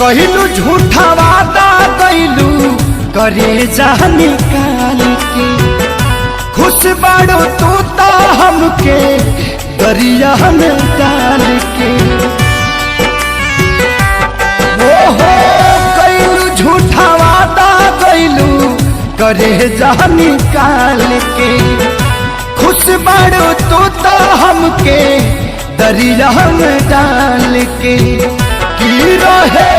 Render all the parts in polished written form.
कहलू झूठा वादा कैलू करे जा निकाल के, खुश बाड़ो तू तो हमके दरिया में डाल के। ओहो कैलू झूठा वादा कैलू करे जा निकाल के, खुश बाड़ो तू तो हमके दरिया में डाल के। की रहे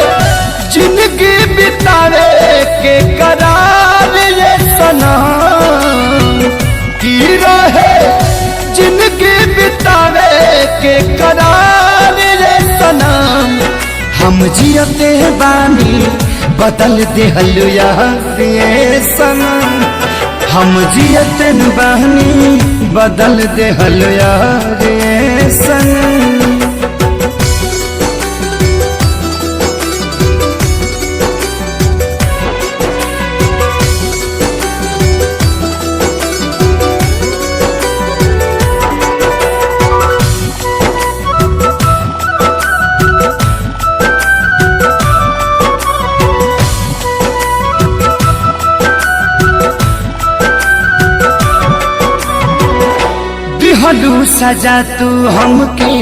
जिंदगी बितावे के करार ये सनम, की रहे जिंदगी बितावे के करार ये सनम। हम जियते बानी बदल देहल यार ये सनम, हम जियते बानी बदल देहल यार ये सनम। दिहलू सजा तू हमके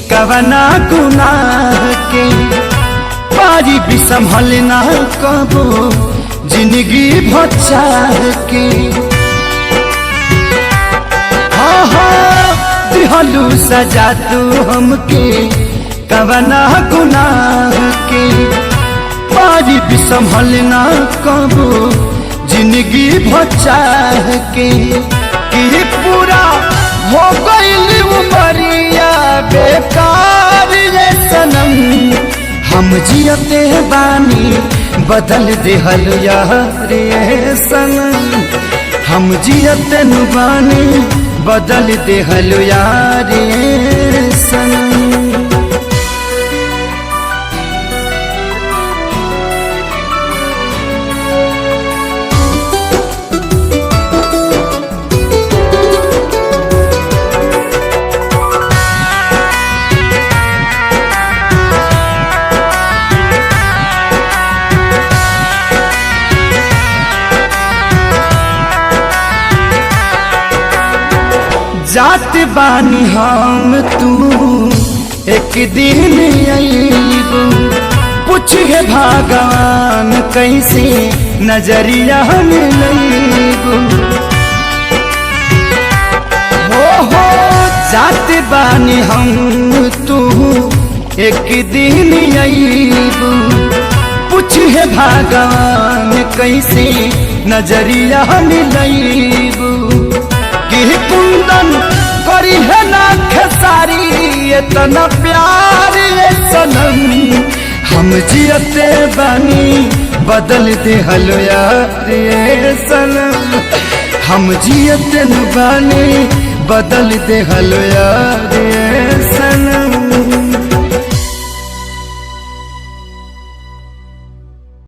कवना गुनाह के, पारी भी संभल ना कबो जिंदगी भचाह के। हाँ हाँ दिहलू सजा तू हमके कवना गुनाह के, पारी भी संभल ना कबो जिंदगी भचाह के। कि पूरा हो गई उमरिया बेकार ये सनम, हम जियते बानी बदल देहल यार ये सनम, हम जियते बानी बदल देहल यार ये सनम। जात बानी हम तू एक दिन अइबू, पूछे भगवान कैसे नजरिया में लइबू। हो जात बानी हम तू एक दिन अइबू, पूछे भगवान कैसे नजरिया में लइबू। कि कुंदन करी है ना खेसारी इतना प्यार ये सनम, हम जियते बानी बदल देहल यार ये सनम, हम जियते बानी बदल देहल यार।